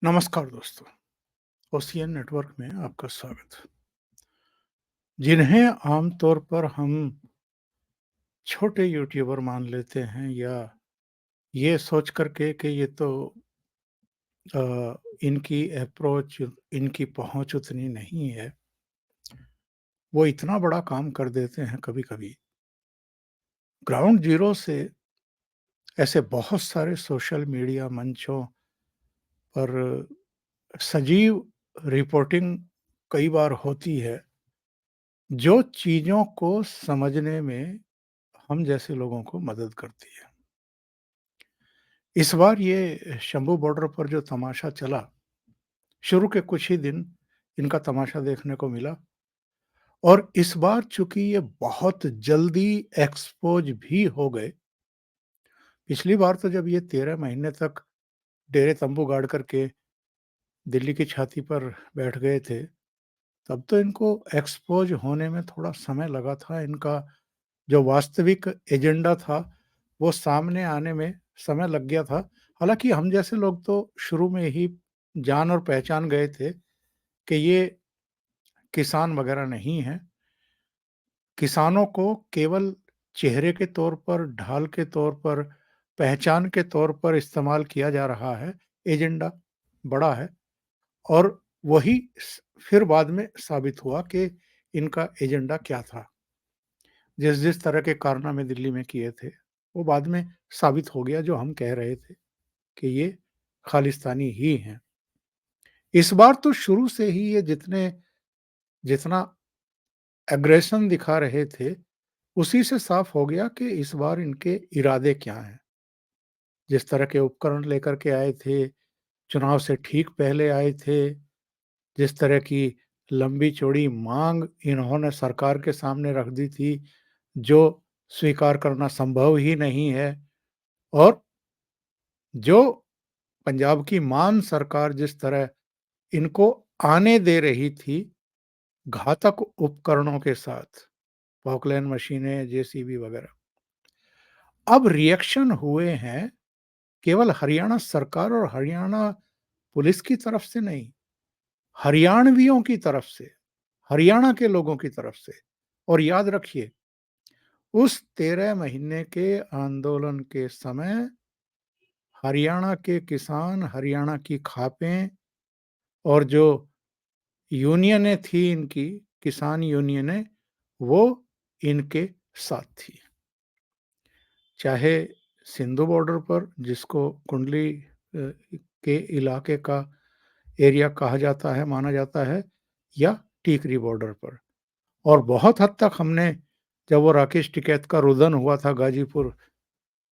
नमस्कार दोस्तों, ocean network में आपका स्वागत। जिन्हें आमतौर पर हम छोटे यूट्यूबर मान लेते हैं या ये सोच कर के कि ये तो इनकी अप्रोच, इनकी पहुँच उतनी नहीं है, वो इतना बड़ा काम कर देते हैं कभी-कभी। ग्राउंड ज़ीरो से ऐसे बहुत सारे सोशल मीडिया मंचों पर सजीव रिपोर्टिंग कई बार होती है, जो चीज़ों को समझने में हम जैसे लोगों को मदद करती है। इस बार ये शंभू बॉर्डर पर जो तमाशा चला, शुरू के कुछ ही दिन इनका तमाशा देखने को मिला और इस बार चूँकि ये बहुत जल्दी एक्सपोज़ भी हो गए। पिछली बार तो जब ये 13 महीने तक डेरे तंबू गाड़ कर के दिल्ली की छाती पर बैठ गए थे, तब तो इनको एक्सपोज़ होने में थोड़ा समय लगा था। इनका जो वास्तविक एजेंडा था, वो सामने आने में समय लग गया था। हालाँकि हम जैसे लोग तो शुरू में ही जान और पहचान गए थे कि ये किसान वगैरह नहीं हैं। किसानों को केवल चेहरे के तौर पर, ढाल के तौर पर, पहचान के तौर पर इस्तेमाल किया जा रहा है। एजेंडा बड़ा है और वही फिर बाद में साबित हुआ कि इनका एजेंडा क्या था। जिस-जिस तरह के कारनामे दिल्ली में किए थे, वो बाद में साबित हो गया जो हम कह रहे थे कि ये खालिस्तानी ही हैं। इस बार तो शुरू से ही ये जितना एग्रेशन दिखा रहे थे, उसी से साफ हो गया कि इस बार इनके इरादे क्या हैं। जिस तरह के उपकरण लेकर के आए थे, चुनाव से ठीक पहले आए थे, जिस तरह की लंबी-चौड़ी माँग इन्होंने सरकार के सामने रख दी थी, जो स्वीकार करना संभव ही नहीं है और जो पंजाब की मान सरकार जिस तरह इनको आने दे रही थी, घातक उपकरणों के साथ, पॉकलैंड मशीनें, जेसीबी वगैरह। अब रिएक्शन हुए हैं केवल हरियाणा सरकार और हरियाणा पुलिस की तरफ से नहीं, हरियाणवियों की तरफ से, हरियाणा के लोगों की तरफ से। और याद रखिए, उस 13 महीने के आंदोलन के समय हरियाणा के किसान, हरियाणा की खापें और जो यूनियनें थी इनकी, किसान यूनियनें, वो इनके साथ थी। चाहे सिंधु बॉर्डर पर जिसको कुंडली के इलाके का एरिया कहा जाता है, माना जाता है, या टीकरी बॉर्डर पर। और बहुत हद तक हमने जब वो राकेश टिकैत का रुदन हुआ था गाजीपुर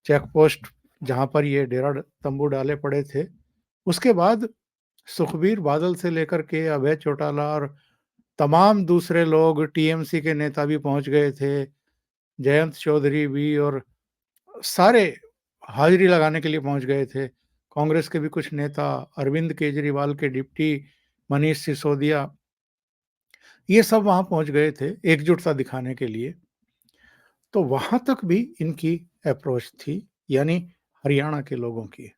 चेक पोस्ट जहाँ पर ये डेरा तंबू डाले पड़े थे, उसके बाद सुखबीर बादल से लेकर के अभय चौटाला और तमाम दूसरे लोग, टीएमसी के नेता भी पहुँच गए थे, जयंत चौधरी भी, और सारे हाज़िरी लगाने के लिए पहुँच गए थे। कांग्रेस के भी कुछ नेता, अरविंद केजरीवाल के डिप्टी मनीष सिसोदिया, ये सब वहाँ पहुँच गए थे एकजुटता दिखाने के लिए। तो वहाँ तक भी इनकी अप्रोच थी, यानी हरियाणा के लोगों की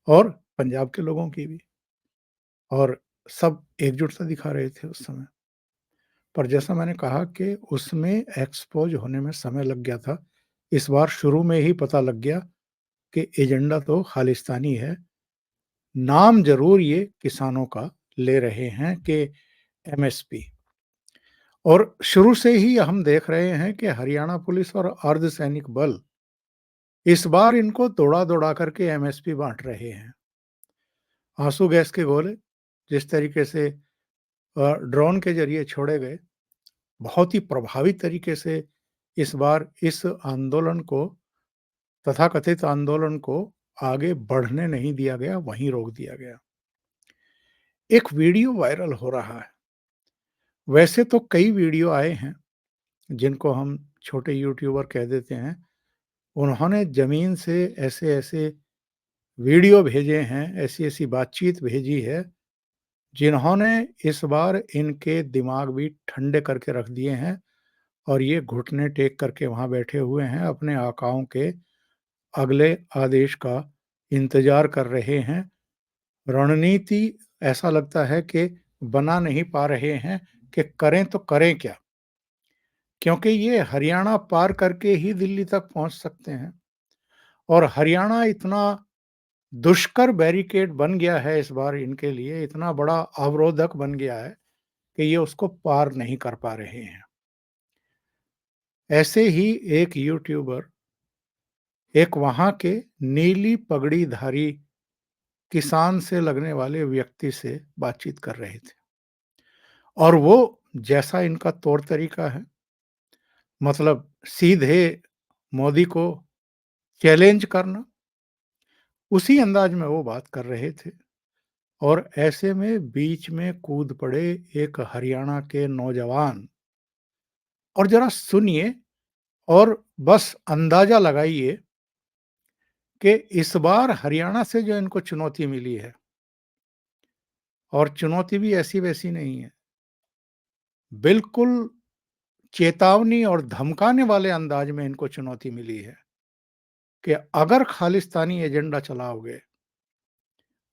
और पंजाब के लोगों की भी, और सब एकजुटता दिखा रहे थे उस समय। पर जैसा मैंने कहा कि उसमें एक्सपोज़ होने में समय लग गया था। इस बार शुरू में ही पता लग गया कि एजेंडा तो खालिस्तानी है। नाम ज़रूर ये किसानों का ले रहे हैं कि एमएसपी। और शुरू से ही हम देख रहे हैं कि हरियाणा पुलिस और अर्धसैनिक बल इस बार इनको दौड़ा-दौड़ा करके एमएसपी बाँट रहे हैं। आँसू गैस के गोले जिस तरीके से ड्रोन के ज़रिए छोड़े गए, बहुत ही प्रभावी तरीके से इस बार इस आंदोलन को, तथाकथित आंदोलन को आगे बढ़ने नहीं दिया गया, वहीं रोक दिया गया। एक वीडियो वायरल हो रहा है। वैसे तो कई वीडियो आए हैं, जिनको हम छोटे यूट्यूबर कह देते हैं। उन्होंने ज़मीन से ऐसे-ऐसे वीडियो भेजे हैं, ऐसी-ऐसी बातचीत भेजी है, जिन्होंने इस बार इनके दिमाग भी ठंडे करके रख दिए हैं और ये घुटने टेक करके वहाँ बैठे हुए हैं, अपने आकाओं के अगले आदेश का इंतज़ार कर रहे हैं। रणनीति ऐसा लगता है कि बना नहीं पा रहे हैं कि करें तो करें क्या? क्योंकि ये हरियाणा पार करके ही दिल्ली तक पहुँच सकते हैं और हरियाणा इतना दुष्कर बैरिकेड बन गया है इस बार इनके लिए, इतना बड़ा अवरोधक बन गया है कि ये उसको पार नहीं कर पा रहे हैं। ऐसे ही एक यूट्यूबर एक वहाँ के नीली पगड़ीधारी किसान से लगने वाले व्यक्ति से बातचीत कर रहे थे और वो जैसा इनका तौर तरीका है, मतलब सीधे मोदी को चैलेंज करना, उसी अंदाज में वो बात कर रहे थे और ऐसे में बीच में कूद पड़े एक हरियाणा के नौजवान और ज़रा सुनिए और बस अंदाज़ा लगाइए कि इस बार हरियाणा से जो इनको चुनौती मिली है और चुनौती भी ऐसी-वैसी नहीं है, बिल्कुल चेतावनी और धमकाने वाले अंदाज में इनको चुनौती मिली है कि अगर खालिस्तानी एजेंडा चलाओगे,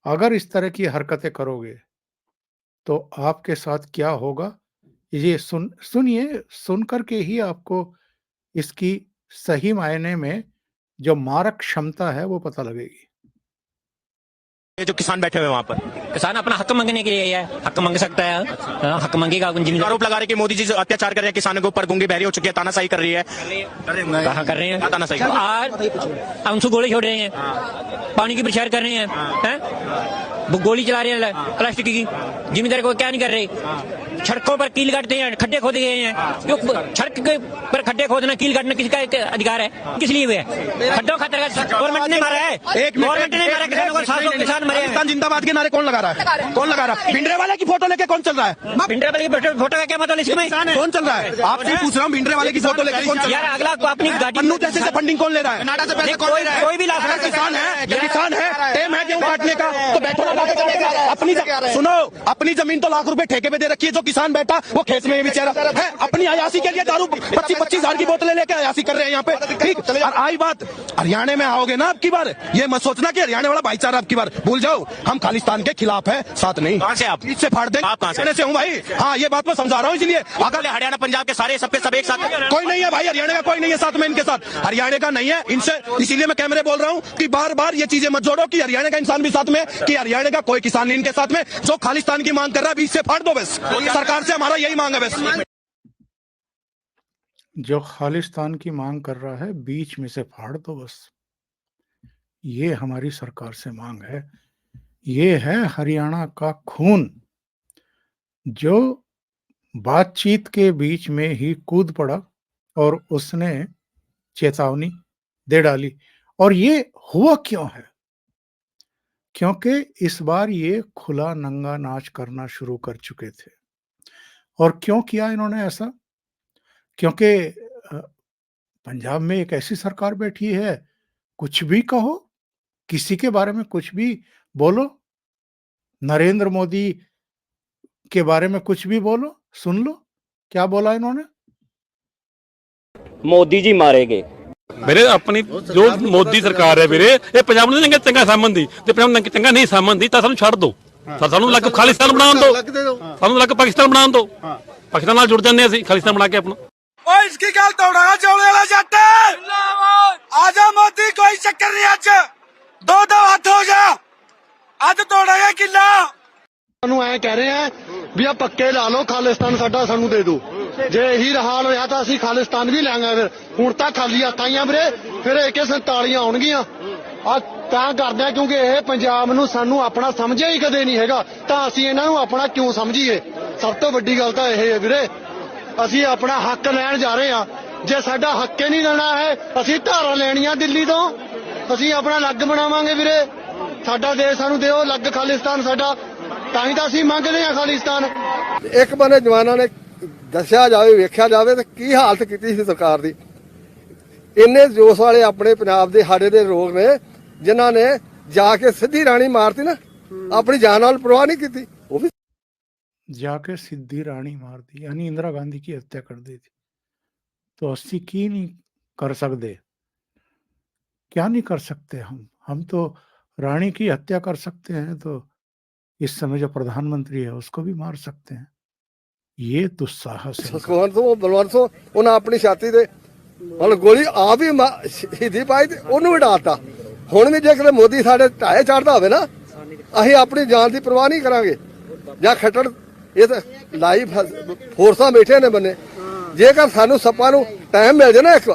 अगर इस तरह की हरकतें करोगे, तो आपके साथ क्या होगा, ये सुनिए, सुन कर के ही आपको इसकी सही मायने में जो मारक क्षमता है, वो पता लगेगी। ये जो किसान बैठे हुए वहाँ पर, किसान अपना हक मांगने के लिए है, हक मांग सकता है, हक मांगेगा। आरोप लगा रहे कि मोदी जी अत्याचार कर रहे हैं किसानों के ऊपर, गूंगी बहरी हो चुकी है, तानाशाही कर रही है। कहाँ कर रहे हैं? तानाशाही आज आंसू गोले छोड़ रहे हैं, पानी की प्रचार कर रहे हैं, वो गोली चला रहे हैं प्लास्टिक की, जिम्मेदार को क्या नहीं कर रहे। सड़कों पर कील काटते हैं, खड्डे खोदे गए हैं, क्यों सड़क पर खड्डे खोदना, कील काटना किसका अधिकार है? किस लिए हुए है? खड्डों खातर गवर्नमेंट ने मारा है, गवर्नमेंट ने मारा किसानों को, 700 किसान मरे हैं। जिंदाबाद के नारे कौन लगा रहा है? कौन लगा रहा है? भिंडरे वाले की फोटो लेके कौन चल रहा है? भिंडरे वाले की फोटो का क्या मतलब इसमें? कौन चल रहा है? आपसे पूछ रहा हूँ, भिंडरे वाले की फोटो लेके कौन चल रहा है? यार अगला को अपनी गाड़ी पन्नू जैसे से फंडिंग कौन ले रहा है? नाडा से पैसे कौन ले रहा है? कोई भी ला सकता है। किसान है, किसान है, टेम है गेहूं काटने का, तो बैठो ना, अपनी सुनो, अपनी जमीन तो लाख रुपए ठेके पे दे रखी है, जो किसान बैठा वो खेत में बेचारा है, अपनी अयासी के लिए दारू 25-25 हजार की बोतलें लेके अयासी कर रहे हैं यहाँ पे। ठीक, और आई बात हरियाणा में आओगे ना, आपकी बार ये मत सोचना कि हरियाणा वाला भाईचारा आपकी बार भूल जाओ, हम खालिस्तान के खिलाफ है, साथ नहीं। कहां से आप? इससे फाड़ देंगे। आप कहां से हूँ भाई? हाँ, ये बात मैं समझा रहा हूँ, इसलिए अगर हरियाणा पंजाब के सारे सब एक साथ कोई नहीं है भाई, हरियाणा का कोई नहीं है साथ में, इनके साथ हरियाणा का नहीं है इनसे, इसीलिए मैं कैमरे बोल रहा हूँ कि बार बार ये चीजें मत जोड़ो कि हरियाणा का इंसान भी साथ में, कि हरियाणा का कोई किसान नहीं इनके साथ में। जो खालिस्तान की मांग कर रहा है, इससे फाड़ दो बस, सरकार से हमारा यही मांग है बस। जो खालिस्तान की मांग कर रहा है, बीच में से फाड़ दो बस, ये हमारी सरकार से मांग है। ये है हरियाणा का खून, जो बातचीत के बीच में ही कूद पड़ा और उसने चेतावनी दे डाली। और ये हुआ क्यों है? क्योंकि इस बार ये खुला नंगा नाच करना शुरू कर चुके थे। और क्यों किया इन्होंने ऐसा? क्योंकि पंजाब में एक ऐसी सरकार बैठी है, कुछ भी कहो, किसी के बारे में कुछ भी बोलो, नरेंद्र मोदी के बारे में कुछ भी बोलो, सुन लो, क्या बोला इन्होंने? ਮੋਦੀ ਜੀ ਮਾਰੇ ਗਏ। ਵੀਰੇ ਆਪਣੀ ਜੋ ਮੋਦੀ ਸਰਕਾਰ ਹੈ ਵੀਰੇ, ਇਹ ਪੰਜਾਬ ਨੂੰ ਚੰਗਾ ਸਾਂਭਦੀ ਤੇ ਪੰਜਾਬ ਨੂੰ ਚੰਗਾ ਨਹੀਂ ਸਾਂਭਦੀ ਤਾਂ ਸਾਨੂੰ ਛੱਡ ਦਿਓ, ਸਾਨੂੰ ਲੱਗ ਖਾਲਿਸਤਾਨ ਬਣਾਉਣ ਦਿਓ, ਸਾਨੂੰ ਲੱਗ ਪਾਕਿਸਤਾਨ ਬਣਾਉਣ ਦਿਓ, ਪਾਕਿਸਤਾਨ ਨਾਲ ਜੁੜ ਜਾਂਦੇ ਅਸੀਂ ਖਾਲਿਸਤਾਨ ਬਣਾ ਕੇ ਆਪਣਾ। ਓਏ ਇਸकी ਗੱਲ ਤੋੜਾਗਾ ਚੌਲੇ ਵਾਲਾ ਜੱਟ, ਆਜਾ ਮੋਦੀ ਕੋਈ ਚੱਕਰ ਨਹੀਂ, ਅੱਜ ਦੋ ਹੱਥ ਹੋ ਜਾ, ਅੱਜ ਤੋੜਾਗਾ ਕਿੱਲਾ। ਸਾਨੂੰ ਐ ਕਹਿ ਰਹੇ ਆ ਵੀ ਆ ਪੱਕੇ ਲਾ ਲਓ, ਖਾਲਿਸਤਾਨ ਸਾਡਾ ਸਾਨੂੰ ਦੇ ਦਿਓ। ਜੇ ਇਹੀ ਹਾਲ ਹੋਇਆ ਤਾਂ ਅਸੀਂ ਖਾਲਿਸਤਾਨ ਵੀ ਲਾਂਗੇ। ਫਿਰ ਹੁਣ ਤਾਂ ਖਾਲੀ ਹੱਥਾਂ ਹੀ ਆ ਵੀਰੇ, ਫਿਰ AK-47 ਆਉਣਗੀਆਂ। ਆ ਤਾਂ ਕਰਦੇ ਆ ਕਿਉਂਕਿ ਇਹ ਪੰਜਾਬ ਨੂੰ ਸਾਨੂੰ ਆਪਣਾ ਸਮਝਿਆ ਹੀ ਕਦੇ ਨਹੀਂ ਹੈਗਾ, ਤਾਂ ਅਸੀਂ ਇਹਨਾਂ ਨੂੰ ਆਪਣਾ ਕਿਉਂ ਸਮਝੀਏ? ਸਭ ਤੋਂ ਵੱਡੀ ਗੱਲ ਤਾਂ ਇਹ ਹੈ ਵੀਰੇ, ਅਸੀਂ ਆਪਣਾ ਹੱਕ ਲੈਣ ਜਾ ਰਹੇ ਆ। ਜੇ ਸਾਡਾ ਹੱਕ ਹੀ ਨਹੀਂ ਦੇਣਾ ਹੈ, ਅਸੀਂ ਧਾਰਾਂ ਲੈਣੀਆਂ ਦਿੱਲੀ ਤੋਂ, ਅਸੀਂ ਆਪਣਾ ਅਲੱਗ ਬਣਾਵਾਂਗੇ ਵੀਰੇ। ਸਾਡਾ ਦੇਸ਼ ਸਾਨੂੰ ਦਿਓ ਅਲੱਗ, ਖਾਲਿਸਤਾਨ ਸਾਡਾ, ਤਾਂ ਹੀ ਤਾਂ ਅਸੀਂ ਮੰਗਦੇ ਆ ਖਾਲਿਸਤਾਨ। ਇੱਕ ਬੰਨੇ ਜਵਾਨਾਂ ਨੇ ਦੱਸਿਆ ਜਾਵੇ, ਵੇਖਿਆ ਜਾਵੇ ਤਾਂ ਕੀ ਹਾਲਤ ਕੀਤੀ ਸੀ ਸਰਕਾਰ ਦੀ। ਇੰਨੇ ਜੋਸ਼ ਵਾਲੇ ਆਪਣੇ ਪੰਜਾਬ ਦੇ ਹਾੜੇ ਦੇ ਲੋਕ ਨੇ, ਜਿਨ੍ਹਾਂ ਨੇ ਜਾ ਕੇ ਸਿੱਧੀ ਰਾਣੀ ਮਾਰਤੀ ਨਾ, ਆਪਣੀ ਜਾਨ ਨਾਲ परवाह नहीं की। वो भी जाके सिद्धि रानी मार दी, यानी इंदिरा गांधी की हत्या कर दी थी। तो 80 की नहीं कर सकते? क्या नहीं कर सकते हम तो रानी की हत्या कर सकते हैं, तो इस समय जो प्रधानमंत्री है उसको भी मार सकते हैं। ये दुस्साहस है इनका। ਸੁਖਵੰਤ ਸਿੰਘ ਬਲਵੰਤ ਸਿੰਘ ਉਹਨਾਂ ਆਪਣੀ ਛਾਤੀ ਤੇ ਹੁਣ ਗੋਲੀ ਆਪ ਹੀ ਸ਼ਹੀਦੀ ਪਾਈ ਤੇ ਉਹਨੂੰ ਵੀ ਡਾਲਤਾ। ਹੁਣ ਵੀ ਜੇ ਕਿਤੇ ਮੋਦੀ ਸਾਡੇ ਢਾਏ ਚੜਦਾ ਹੋਵੇ ਨਾ, ਅਸੀਂ ਆਪਣੀ ਜਾਨ ਦੀ ਪਰਵਾਹ ਨਹੀਂ ਕਰਾਂਗੇ। ਜਾਂ ਖੱਟੜ ਇਹ ਤਾਂ ਲਾਈਵ ਫੋਰਸਾਂ ਬੈਠੇ ਨੇ ਬੰਨੇ, ਜੇਕਰ ਸਾਨੂੰ ਸੱਪਾਂ ਨੂੰ ਟਾਈਮ ਮਿਲ ਜੇ ਨਾ ਇੱਕ,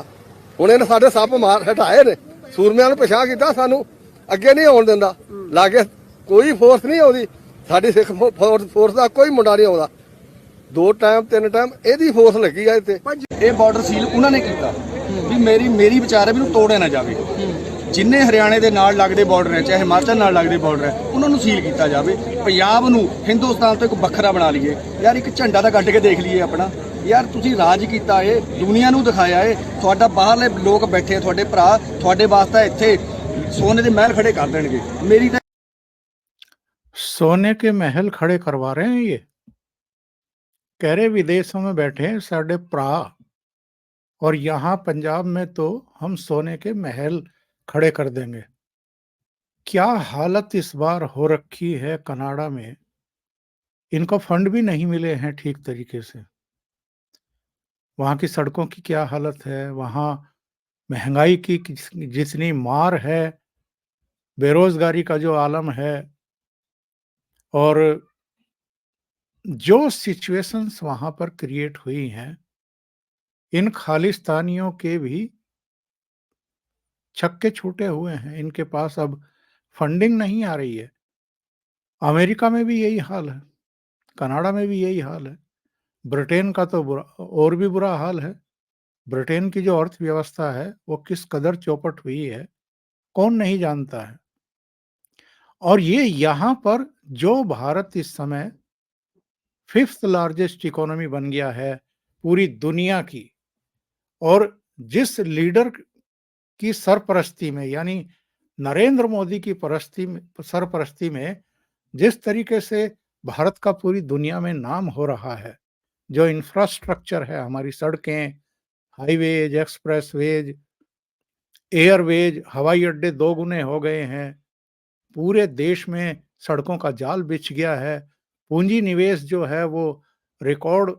ਹੁਣ ਇਹਨੇ ਸਾਡੇ ਸੱਪ ਮਾਰ ਹਟਾਏ ਨੇ, ਸੂਰਮਿਆਂ ਨੂੰ ਪਛਾਣ ਕੀਤਾ, ਸਾਨੂੰ ਅੱਗੇ ਨਹੀਂ ਆਉਣ ਦਿੰਦਾ। ਲਾਗੇ ਕੋਈ ਫੋਰਸ ਨਹੀਂ ਆਉਂਦੀ, ਸਾਡੀ ਸਿੱਖ ਫੋਰਸ ਦਾ ਕੋਈ ਮੁੰਡਾ ਨਹੀਂ ਆਉਂਦਾ। 2 ਟਾਈਮ 3 ਟਾਈਮ ਇਹਦੀ ਫੋਰਸ ਲੱਗੀ ਆ ਇੱਥੇ। ਇਹ ਬਾਰਡਰ ਸੀਲ ਉਹਨਾਂ ਨੇ ਕੀਤਾ ਵੀ ਮੇਰੀ ਵਿਚਾਰ ਹੈ ਵੀ ਇਹਨੂੰ ਤੋੜਿਆ ਨਾ ਜਾਵੇ। ਜਿੰਨੇ ਹਰਿਆਣੇ ਦੇ ਨਾਲ ਲੱਗਦੇ ਬਾਰਡਰ ਹੈ, ਚਾਹੇ ਹਿਮਾਚਲ ਨਾਲ ਲੱਗਦੇ ਬਾਰਡਰ ਹੈ, ਉਹਨਾਂ ਨੂੰ ਸੀਲ ਕੀਤਾ ਜਾਵੇ। ਪੰਜਾਬ ਨੂੰ ਹਿੰਦੁਸਤਾਨ ਤੋਂ ਇੱਕ ਵੱਖਰਾ ਬਣਾ ਲਈਏ। ਯਾਰ ਇੱਕ ਝੰਡਾ ਤਾਂ ਕੱਢ ਕੇ ਦੇਖ ਲਈਏ ਆਪਣਾ। ਯਾਰ ਤੁਸੀਂ ਰਾਜ ਕੀਤਾ ਏ, ਦੁਨੀਆ ਨੂੰ ਦਿਖਾਇਆ ਏ, ਤੁਹਾਡਾ ਬਾਹਰਲੇ ਲੋਕ ਬੈਠੇ, ਤੁਹਾਡੇ ਭਰਾ ਤੁਹਾਡੇ ਵਾਸਤੇ ਇੱਥੇ सोने के महल खड़े कर देंगे। मेरी तो सोने के महल खड़े करवा रहे हैं ये, कह रहे विदेशों में बैठे हैं साढ़े प्रा, और यहाँ पंजाब में तो हम सोने के महल खड़े कर देंगे। क्या हालत इस बार हो रखी है कनाडा में, इनको फंड भी नहीं मिले हैं ठीक तरीके से। वहाँ की सड़कों की क्या हालत है, वहाँ महंगाई की जितनी मार है, बेरोजगारी का जो आलम है, और जो सिचुएशंस वहां पर क्रिएट हुई हैं, इन खालिस्तानियों के भी छक्के छूटे हुए हैं। इनके पास अब फंडिंग नहीं आ रही है। अमेरिका में भी यही हाल है, कनाडा में भी यही हाल है, ब्रिटेन का तो और भी बुरा हाल है। ब्रिटेन की जो अर्थव्यवस्था है वो किस कदर चौपट हुई है कौन नहीं जानता है। और ये यहाँ पर जो भारत इस समय 5th लार्जेस्ट इकोनॉमी बन गया है पूरी दुनिया की, और जिस लीडर की सरपरस्ती में, यानी नरेंद्र मोदी की सरपरस्ती में जिस तरीके से भारत का पूरी दुनिया में नाम हो रहा है, जो इंफ्रास्ट्रक्चर है, हमारी सड़कें, हाईवेज, एक्सप्रेसवेज, एयरवेज, हवाई अड्डे 2 गुने हो गए हैं, पूरे देश में सड़कों का जाल बिछ गया है, पूंजी निवेश जो है वो रिकॉर्ड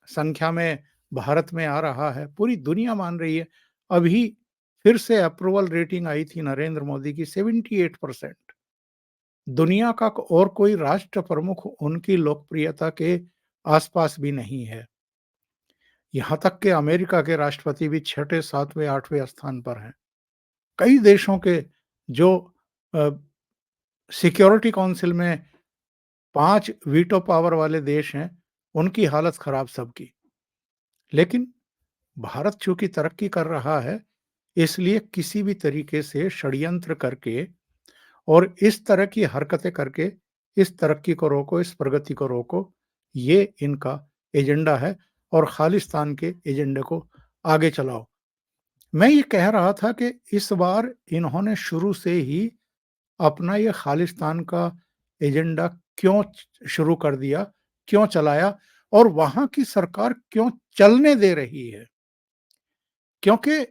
संख्या में भारत में आ रहा है, पूरी दुनिया मान रही है। अभी फिर से अप्रूवल रेटिंग आई थी नरेंद्र मोदी की 78%। दुनिया का और कोई राष्ट्र प्रमुख उनकी लोकप्रियता के आसपास भी नहीं है। यहां तक कि अमेरिका के राष्ट्रपति भी 6, 7, 8वें स्थान पर हैं। कई देशों के जो सिक्योरिटी काउंसिल में 5 वीटो पावर वाले देश हैं, उनकी हालत खराब सबकी। लेकिन भारत चूंकि तरक्की कर रहा है, इसलिए किसी भी तरीके से षड्यंत्र करके और इस तरह की हरकतें करके इस तरक्की को रोको, इस प्रगति को रोको, ये इनका एजेंडा है, और खालिस्तान के एजेंडे को आगे चलाओ। मैं ये कह रहा था कि इस बार इन्होंने शुरू से ही अपना ये खालिस्तान का एजेंडा क्यों शुरू कर दिया, क्यों चलाया, और वहां की सरकार क्यों चलने दे रही है। क्योंकि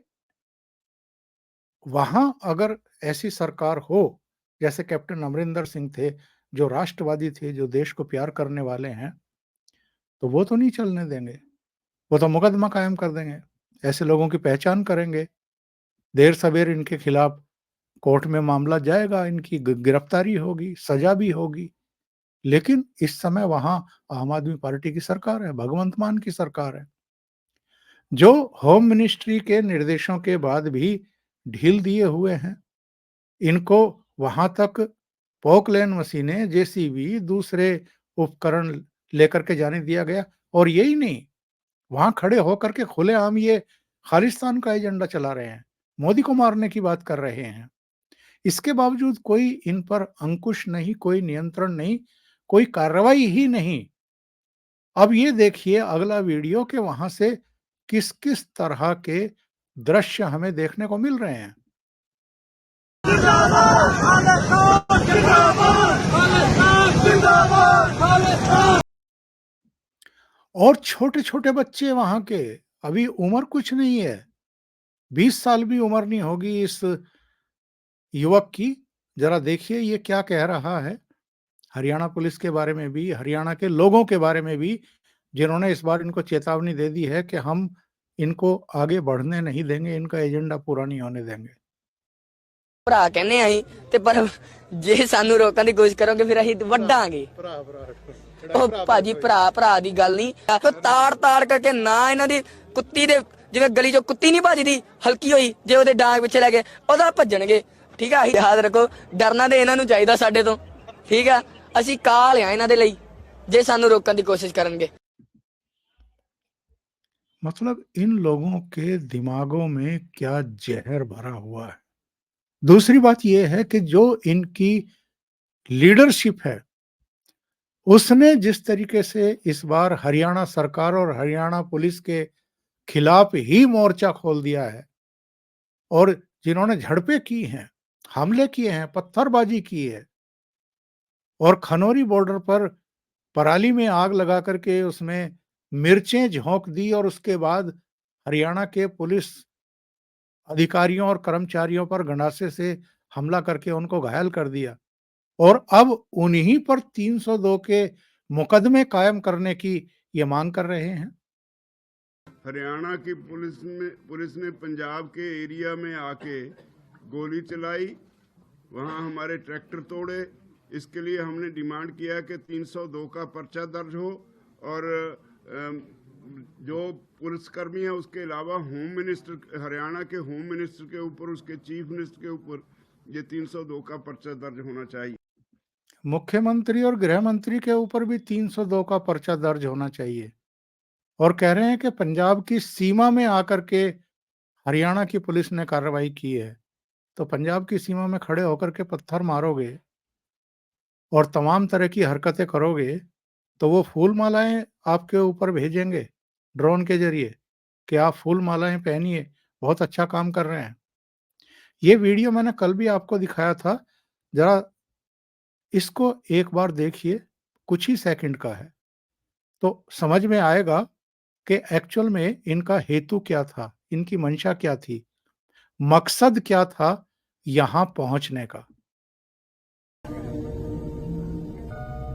वहां अगर ऐसी सरकार हो जैसे कैप्टन अमरिंदर सिंह थे, जो राष्ट्रवादी थे, जो देश को प्यार करने वाले हैं, तो वो तो नहीं चलने देंगे, वो तो मुकदमा कायम कर देंगे, ऐसे लोगों की पहचान करेंगे, देर सवेर इनके खिलाफ कोर्ट में मामला जाएगा, इनकी गिरफ्तारी होगी, सजा भी होगी। लेकिन इस समय वहां आम आदमी पार्टी की सरकार है, भगवंत मान की सरकार है, जो होम मिनिस्ट्री के निर्देशों के बाद भी ढील दिए हुए हैं। इनको वहां तक पोकलैन मशीनें, जेसीबी, दूसरे उपकरण लेकर के जाने दिया गया, और यही नहीं, वहां खड़े होकर के खुलेआम ये खालिस्तान का एजेंडा चला रहे हैं, मोदी को मारने की बात कर रहे हैं। इसके बावजूद कोई इन पर अंकुश नहीं, कोई नियंत्रण नहीं, कोई कार्रवाई ही नहीं। अब ये देखिए अगला वीडियो के वहां से किस किस तरह के दृश्य हमें देखने को मिल रहे हैं। और छोटे छोटे बच्चे वहां के, अभी उम्र कुछ नहीं है, 20 साल भी उम्र नहीं होगी इस युवक की। जरा देखिए ये क्या कह रहा है, हरियाणा पुलिस के बारे में भी, हरियाणा के लोगों के बारे में भी, जिन्होंने इस बार इनको चेतावनी दे दी है कि हम इनको आगे बढ़ने नहीं देंगे, इनका एजेंडा पूरा नहीं होने देंगे। ਭਰਾ ਕਹਿੰਦੇ ਅਸੀਂ ਤੇ ਪਰ ਜੇ ਸਾਨੂੰ ਰੋਕਣ ਦੀ ਕੋਸ਼ਿਸ਼ ਕਰੋਗੇ ਫਿਰ ਅਸੀਂ ਵੱਢਾਂਗੇ। ਉਹ ਭਾਜੀ ਭਰਾ ਦੀ ਗੱਲ ਨਹੀਂ, ਤਾੜ ਕਰਕੇ ਨਾ ਇਹਨਾਂ ਦੀ ਕੁੱਤੀ ਦੇ ਜਿਵੇਂ ਗਲੀ ਚੋਂ ਕੁੱਤੀ ਨਹੀਂ ਭੱਜਦੀ ਹਲਕੀ ਹੋਈ, ਜੇ ਉਹਦੇ ਡਾਂਗ ਪਿੱਛੇ ਲੈ ਗਏ ਉਹਦਾ ਭੱਜਣਗੇ। ਠੀਕ ਆ, ਯਾਦ ਰੱਖੋ, ਡਰਨਾ ਤੇ ਇਹਨਾਂ ਨੂੰ ਚਾਹੀਦਾ ਸਾਡੇ ਤੋਂ। ਠੀਕ ਆ, ਅਸੀਂ ਕਾਲ ਆ ਇਹਨਾਂ ਦੇ ਲਈ ਜੇ ਸਾਨੂੰ ਰੋਕਣ ਦੀ ਕੋਸ਼ਿਸ਼ ਕਰਨਗੇ। मतलब इन लोगों के दिमागों में क्या जहर भरा हुआ है। दूसरी बात यह है कि जो इनकी लीडरशिप है, उसने जिस तरीके से इस बार हरियाणा सरकार और हरियाणा पुलिस के खिलाफ ही मोर्चा खोल दिया है, और जिन्होंने झड़पें की हैं, हमले किए हैं, पत्थरबाजी की है, और खनौरी बॉर्डर पर पराली में आग लगा करके उसमें मिर्चें झोंक दी, और उसके बाद हरियाणा के पुलिस अधिकारियों और कर्मचारियों पर गंडासे से हमला करके उनको घायल कर दिया, और अब उन्हीं पर 302 के मुकदमे कायम करने की ये मांग कर रहे हैं। हरियाणा की पुलिस ने पंजाब के एरिया में आके गोली चलाई, वहां हमारे ट्रैक्टर तोड़े। इसके लिए हमने डिमांड किया कि 302 का पर्चा दर्ज हो, और जो पुलिसकर्मी है उसके अलावा होम मिनिस्टर, हरियाणा के होम मिनिस्टर के ऊपर, उसके चीफ मिनिस्टर के ऊपर ये 302 का पर्चा दर्ज होना चाहिए। मुख्यमंत्री और गृह मंत्री के ऊपर भी 302 का पर्चा दर्ज होना चाहिए, और कह रहे हैं कि पंजाब की सीमा में आकर के हरियाणा की पुलिस ने कार्रवाई की है। तो पंजाब की सीमा में खड़े होकर के पत्थर मारोगे और तमाम तरह की हरकतें करोगे, तो वो फूल मालाएं आपके ऊपर भेजेंगे ड्रोन के जरिए कि आप फूल मालाएं पहनिए, बहुत अच्छा काम कर रहे हैं। ये वीडियो मैंने कल भी आपको दिखाया था, जरा इसको एक बार देखिए, कुछ ही सेकंड का है, तो समझ में आएगा कि एक्चुअल में इनका हेतु क्या था, इनकी मंशा क्या थी, मकसद क्या था यहां पहुंचने का।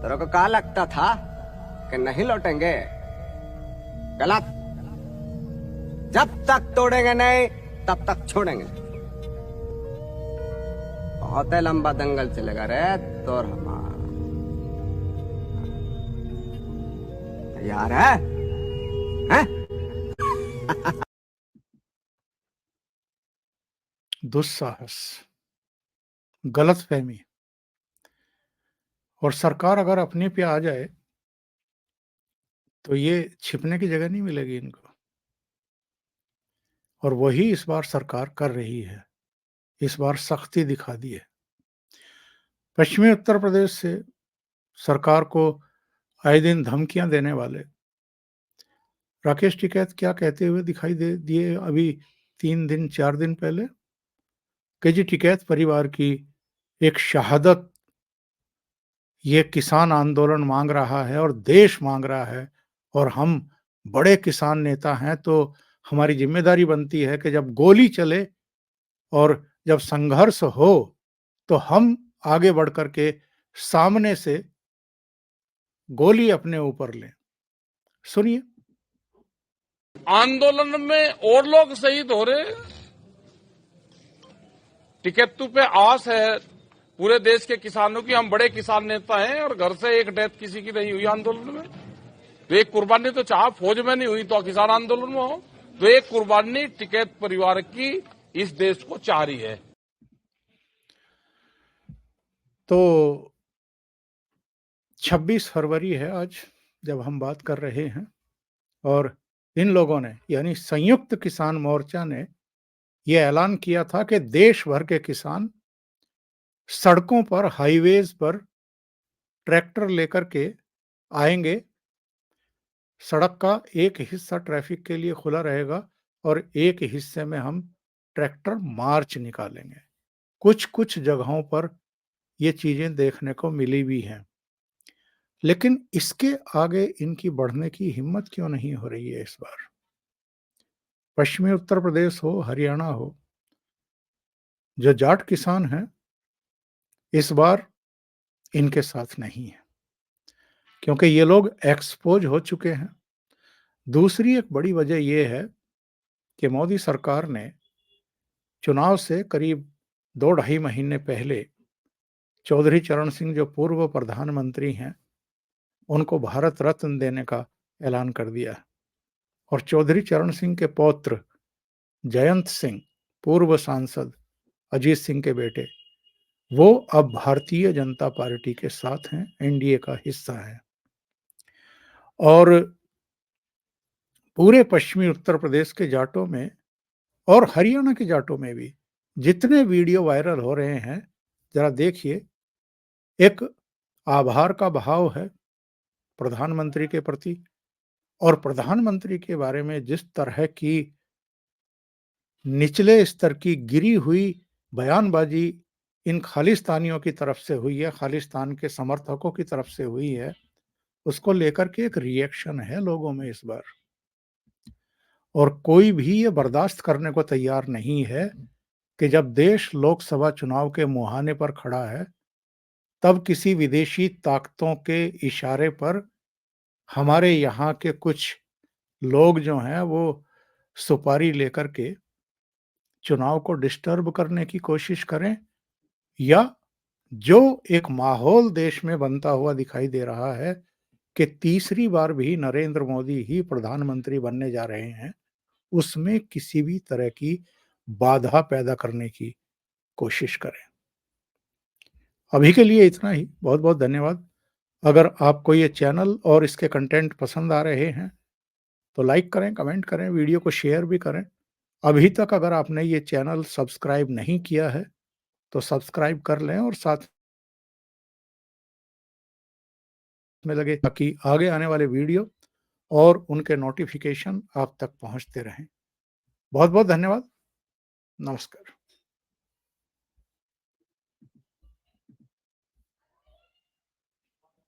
तेरे को क्या लगता था कि नहीं लौटेंगे? गलत। जब तक तोड़ेंगे नहीं तब तक छोड़ेंगे। बहुत ही लंबा दंगल चलेगा रे तोर हमारा। तैयार है? हैं? दुस्साहस, गलतफहमी, और सरकार अगर अपने पे आ जाए तो ये छिपने की जगह नहीं मिलेगी इनको, और वही इस बार सरकार कर रही है। इस बार सख्ती दिखा दी है। पश्चिमी उत्तर प्रदेश से सरकार को आए दिन धमकियां देने वाले राकेश टिकैत क्या कहते हुए दिखाई दे दिए अभी 3 दिन 4 दिन पहले, कि जी टिकैत परिवार की एक शहादत ये किसान आंदोलन मांग रहा है और देश मांग रहा है, और हम बड़े किसान नेता हैं, तो हमारी जिम्मेदारी बनती है कि जब गोली चले और जब संघर्ष हो तो हम आगे बढ़ करके सामने से गोली अपने ऊपर लें। सुनिए। आंदोलन में और लोग शहीद हो रहे। टिकैतू पे आस है पूरे देश के किसानों की, हम बड़े किसान नेता हैं, और घर से एक डेथ किसी की नहीं हुई आंदोलन में। तो एक कुर्बानी तो चाहे फौज में नहीं हुई तो किसान आंदोलन में हो, तो एक कुर्बानी टिकैत परिवार की इस देश को चाह रही है। तो 26 फरवरी है आज जब हम बात कर रहे हैं, और इन लोगों ने यानी संयुक्त किसान मोर्चा ने यह ऐलान किया था कि देश भर के किसान सड़कों पर, हाईवेज पर ट्रैक्टर लेकर के आएंगे। सड़क का एक हिस्सा ट्रैफिक के लिए खुला रहेगा और एक हिस्से में हम ट्रैक्टर मार्च निकालेंगे। कुछ जगहों पर ये चीजें देखने को मिली भी हैं, लेकिन इसके आगे इनकी बढ़ने की हिम्मत क्यों नहीं हो रही है इस बार? पश्चिमी उत्तर प्रदेश हो, हरियाणा हो, जो जाट किसान हैं, इस बार इनके साथ नहीं है, क्योंकि ये लोग एक्सपोज हो चुके हैं। दूसरी एक बड़ी वजह ये है कि मोदी सरकार ने चुनाव से करीब 2 ढाई महीने पहले चौधरी चरण सिंह, जो पूर्व प्रधानमंत्री हैं, उनको भारत रत्न देने का ऐलान कर दिया है। और चौधरी चरण सिंह के पौत्र जयंत सिंह, पूर्व सांसद अजीत सिंह के बेटे, वो अब भारतीय जनता पार्टी के साथ हैं, एनडीए का हिस्सा है। और पूरे पश्चिमी उत्तर प्रदेश के जाटों में और हरियाणा के जाटों में भी जितने वीडियो वायरल हो रहे हैं, जरा देखिए। एक आभार का भाव है प्रधानमंत्री के प्रति, और प्रधानमंत्री के बारे में जिस तरह की निचले स्तर की गिरी हुई बयानबाजी इन खालिस्तानियों की तरफ से हुई है, खालिस्तान के समर्थकों की तरफ से हुई है, उसको लेकर के एक रिएक्शन है लोगों में इस बार। और कोई भी ये बर्दाश्त करने को तैयार नहीं है कि जब देश लोकसभा चुनाव के मुहाने पर खड़ा है, तब किसी विदेशी ताकतों के इशारे पर हमारे यहाँ के कुछ लोग जो हैं वो सुपारी लेकर के चुनाव को डिस्टर्ब करने की कोशिश करें, या जो एक माहौल देश में बनता हुआ दिखाई दे रहा है कि तीसरी बार भी नरेंद्र मोदी ही प्रधानमंत्री बनने जा रहे हैं, उसमें किसी भी तरह की बाधा पैदा करने की कोशिश करें। अभी के लिए इतना ही। बहुत बहुत धन्यवाद। अगर आपको ये चैनल और इसके कंटेंट पसंद आ रहे हैं तो लाइक करें, कमेंट करें, वीडियो को शेयर भी करें। अभी तक अगर आपने ये चैनल सब्सक्राइब नहीं किया है तो सब्सक्राइब कर लें और साथ में लगे, ताकि आगे आने वाले वीडियो और उनके नोटिफिकेशन आप तक पहुंचते रहें। बहुत बहुत धन्यवाद। नमस्कार।